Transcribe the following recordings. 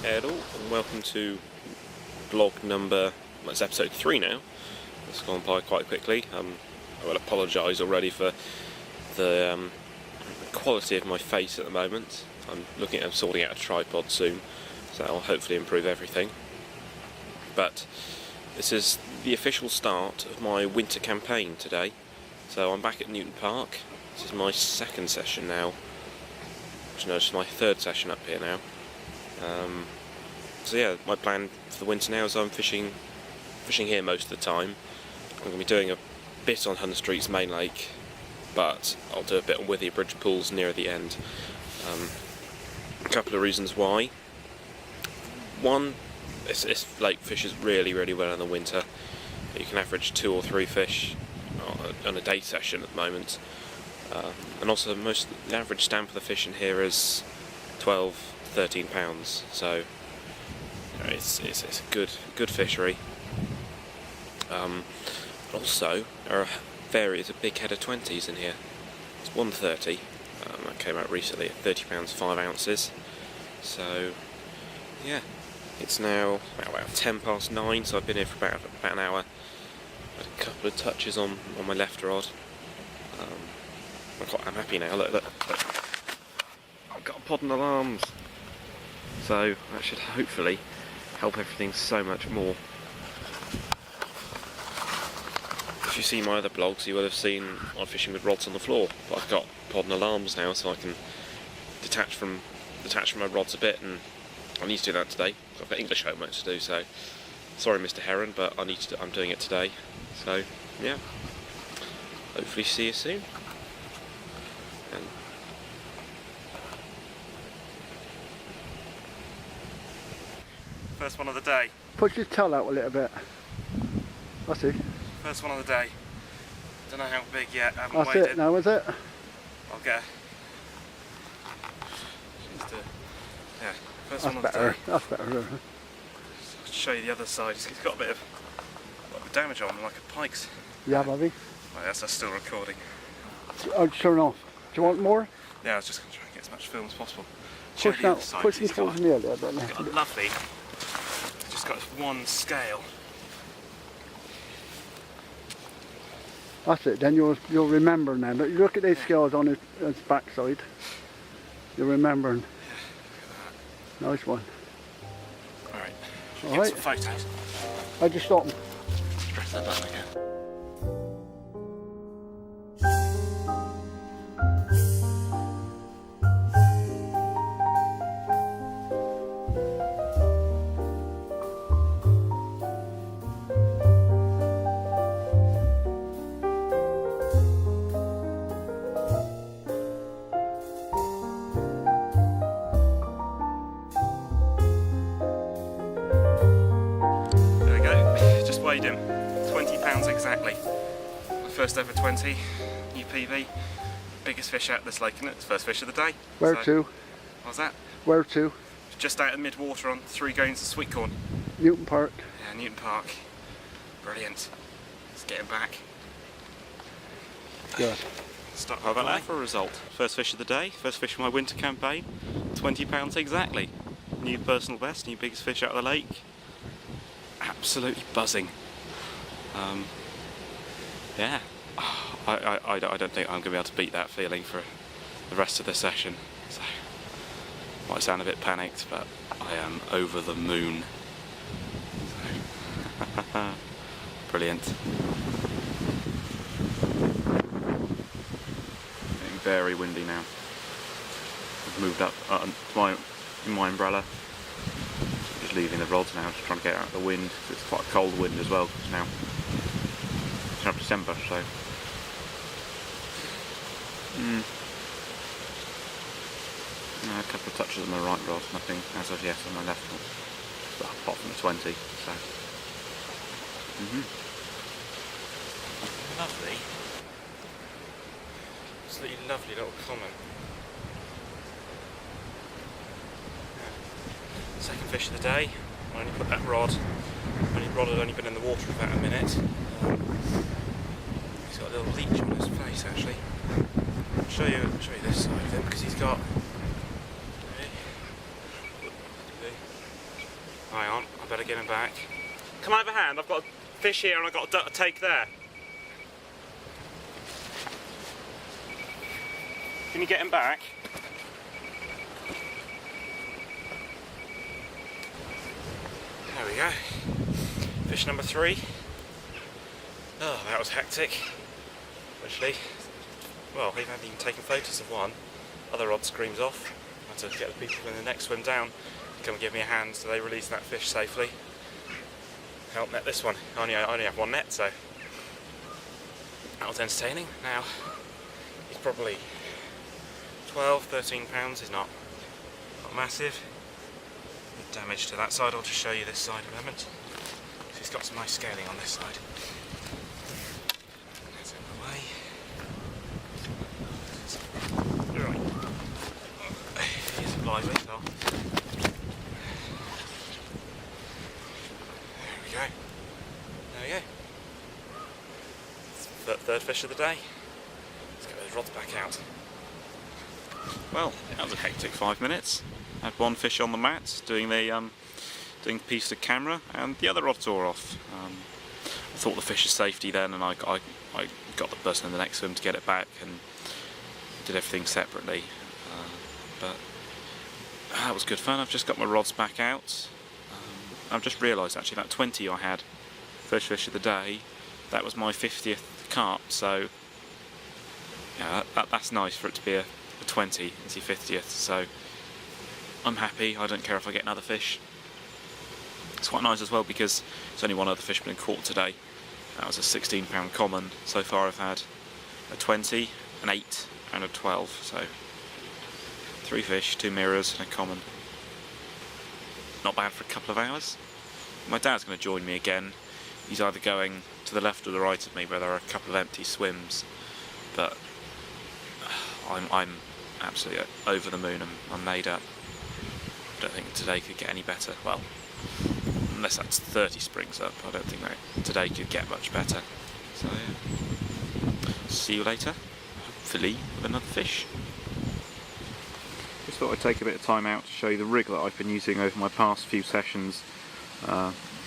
Hello and welcome to vlog number, well, it's episode 3 now. It's gone by quite quickly. I will apologise already for the quality of my face at the moment. I'm looking at sorting out a tripod soon, so I'll hopefully improve everything. But this is the official start of my winter campaign today. So I'm back at Newton Park. This is my second session now. Actually, no, it's my third session up here now. So yeah, my plan for the winter now is I'm fishing here most of the time. I'm going to be doing a bit on Hunter Street's main lake, but I'll do a bit on Withy Bridge pools near the end. A couple of reasons why. One, this lake fishes really well in the winter. You can average 2 or 3 fish on a day session at the moment. And also the average stamp of the fish in here is 12-13 pounds, so it's a good fishery. Also there's a big head of 20s in here. It's 130. That came out recently at £30 5 ounces. So yeah, it's now about 9:10, so I've been here for about an hour. Had a couple of touches on my left rod. I'm happy now. Look. I've got pod and alarms, so that should hopefully help everything so much more. If you see my other blogs, you will have seen I'm fishing with rods on the floor, but I've got pod and alarms now, so I can detach from my rods a bit, and I need to do that today. I've got English homework to do, so sorry, Mr. Heron, but I'm doing it today. So yeah, hopefully see you soon. And first one of the day. Push your tail out a little bit. That's it. First one of the day. Don't know how big yet. I haven't That's weighed it now, is it? I'll get. Yeah, first That's one of the better. day. That's better. I'll show you the other side. It's got a bit of damage on them, like a pike's. Yeah, baby. Right, that's still recording. I'll turn off. Do you want more? Yeah, I was just going to try and get as much film as possible. Push out. Push me towards me a little bit. It's got a lovely. Just got one scale. That's it. Then you'll remember now. But you look at these scales on its backside. You're remembering. Yeah, nice one. All right. All Get right. some photos. I just stop. Press that button again. Weighed him, 20 pounds exactly. My first ever 20, UPV. Biggest fish out of this lake, isn't it? It's first fish of the day. Where so, to? What's that? Where to? Just out of mid-water on 3 grains of sweet corn. Newton Park. Yeah, Newton Park. Brilliant. Let's get him back. Good. How about that for a result? First fish of the day, first fish of my winter campaign. 20 pounds exactly. New personal best, new biggest fish out of the lake. Absolutely buzzing. Yeah, I don't think I'm going to be able to beat that feeling for the rest of the session. So, might sound a bit panicked, but I am over the moon. So, brilliant. Getting very windy now. I've moved up in my umbrella. Just leaving the rods now, just trying to get out of the wind. It's quite a cold wind as well. It's now December, so a couple of touches on my right rod, nothing as of yet on my left one, well, apart from the 20. So lovely, absolutely lovely little common. Second fish of the day. I only put that rod. Rod had only been in the water for about a minute. He's got a little leech on his face actually. I'll show you this side of him because he's got Hang on, I better get him back. Come over hand, I've got a fish here and I've got a take there. Can you get him back? There we go. Fish number 3. Oh, that was hectic. Actually, well, we haven't even taken photos of one. Other rod screams off. I had to get the people in the next swim down to come and give me a hand so they release that fish safely. Help net this one. I only have one net, so that was entertaining. Now, he's probably 12, 13 pounds. He's not massive. Damage to that side. I'll just show you this side a moment. So he's got some nice scaling on this side. That's out of the way. Right. Here's a lively, so there we go. There we go. Third fish of the day. Let's get those rods back out. Well, that was a hectic 5 minutes. Had one fish on the mat doing the piece to camera, and the other rod tore off. I thought the fish's safety then, and I got the person in the next swim to get it back and did everything separately. But that was good fun. I've just got my rods back out. I've just realised actually that 20 I had, first fish of the day, that was my 50th carp. So yeah, that's nice for it to be a 20. It's your 50th. So I'm happy. I don't care if I get another fish. It's quite nice as well because it's only one other fish been caught today. That was a 16-pound common. So far I've had a 20, an 8 and a 12. So 3 fish, 2 mirrors and a common. Not bad for a couple of hours. My dad's going to join me again. He's either going to the left or the right of me where there are a couple of empty swims. But I'm absolutely over the moon. I'm made up. I don't think today could get any better. Well, unless that's 30 springs up, I don't think that today could get much better. So yeah. See you later, hopefully with another fish. Just thought I'd take a bit of time out to show you the rig that I've been using over my past few sessions.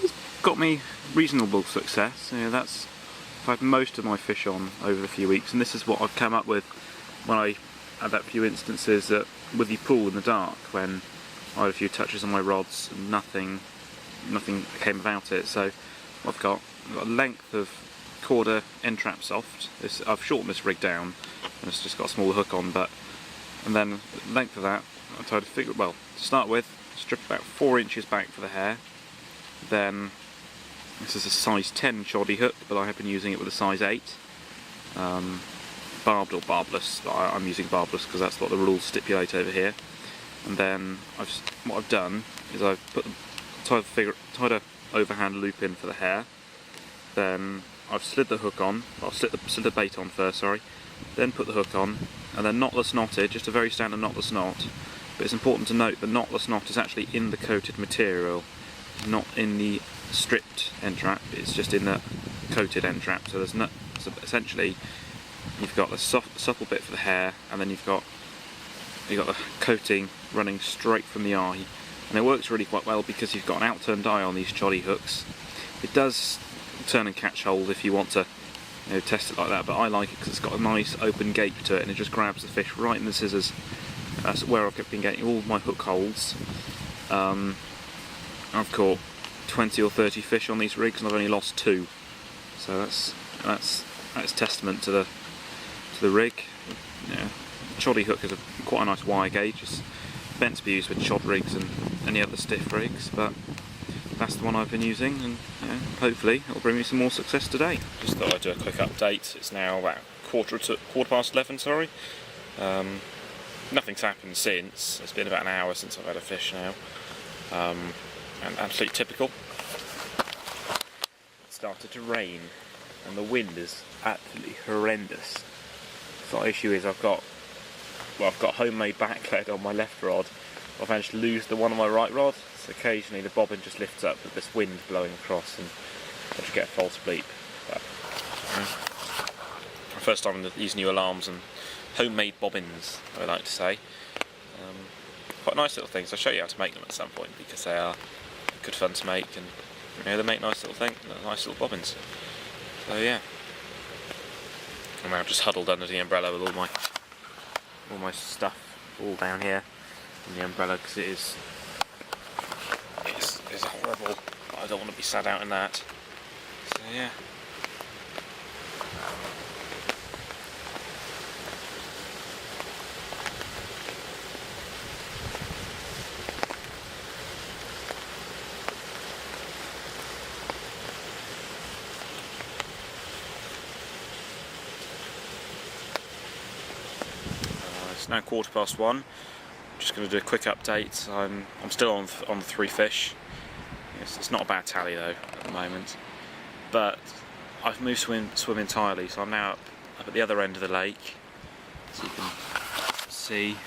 It's got me reasonable success. You know, I've had most of my fish on over the few weeks, and this is what I've come up with when I had that few instances with the pool in the dark when I had a few touches on my rods and nothing came about it. So I've got a length of Corda N-Trap Soft. I've shortened this rig down and it's just got a small hook on, and then the length of that I tried to figure, well, to start with, strip about 4 inches back for the hair. Then this is a size 10 shoddy hook, but I have been using it with a size 8. Barbed or barbless. I'm using barbless because that's what the rules stipulate over here. And then what I've done is I've tied a overhand loop in for the hair. Then I've slid the hook on. I'll slid the bait on first, sorry. Then put the hook on, and then knotless knotted, just a very standard knotless knot. But it's important to note the knotless knot is actually in the coated material, not in the stripped end trap. It's just in the coated end trap. So essentially you've got the supple bit for the hair, and then you've got the coating running straight from the eye, and it works really quite well because you've got an outturned eye on these choddy hooks. It does turn and catch hold if you want to test it like that, but I like it because it's got a nice open gape to it and it just grabs the fish right in the scissors. That's where I've been getting all my hook holds. I've caught 20 or 30 fish on these rigs and I've only lost 2, so that's testament to the rig. Yeah. Choddy hook is quite a nice wire gauge. It's meant to be used with chod rigs and any other stiff rigs, but that's the one I've been using, and hopefully it'll bring me some more success today. Just thought I'd do a quick update. It's now about quarter past 11. Sorry. Nothing's happened since. It's been about an hour since I've had a fish now, and absolutely typical. It started to rain, and the wind is absolutely horrendous. So the issue is I've got homemade back lead on my left rod. I've managed to lose the one on my right rod, so occasionally the bobbin just lifts up with this wind blowing across and I just get a false bleep. But, first time with these new alarms and homemade bobbins, I like to say. Quite nice little things. I'll show you how to make them at some point because they are good fun to make, and they make nice little bobbins. So yeah, I'm now just huddled under the umbrella with all my stuff all down here in the umbrella, because it's horrible. I don't want to be sat out in that. So yeah. It's now 1:15. I'm just going to do a quick update. I'm still on the 3 fish. It's not a bad tally though at the moment, but I've moved swim entirely, so I'm now up at the other end of the lake. So you can see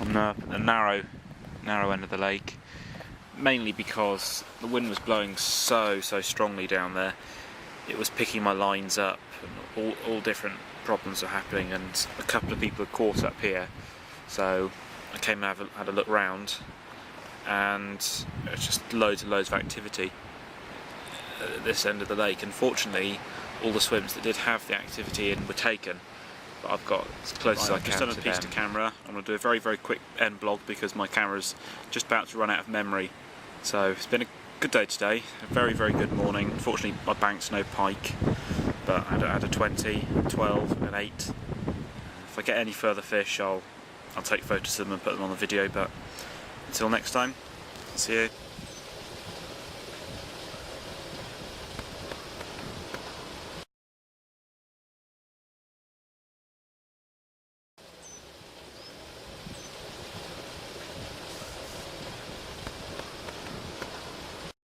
I'm now at the narrow end of the lake, mainly because the wind was blowing so strongly down there. It was picking my lines up, and all different problems were happening, and a couple of people had caught up here, so I came and had a look round, and it's just loads of activity at this end of the lake. Unfortunately, all the swims that did have the activity in were taken, but I've got as close as I can. I've just done a piece to camera. I'm going to do a very quick end vlog because my camera's just about to run out of memory. So it's been a good day today, a very good morning. Unfortunately I banked no pike, but I had a 20, 12 and 8. If I get any further fish I'll take photos of them and put them on the video, but until next time, see you.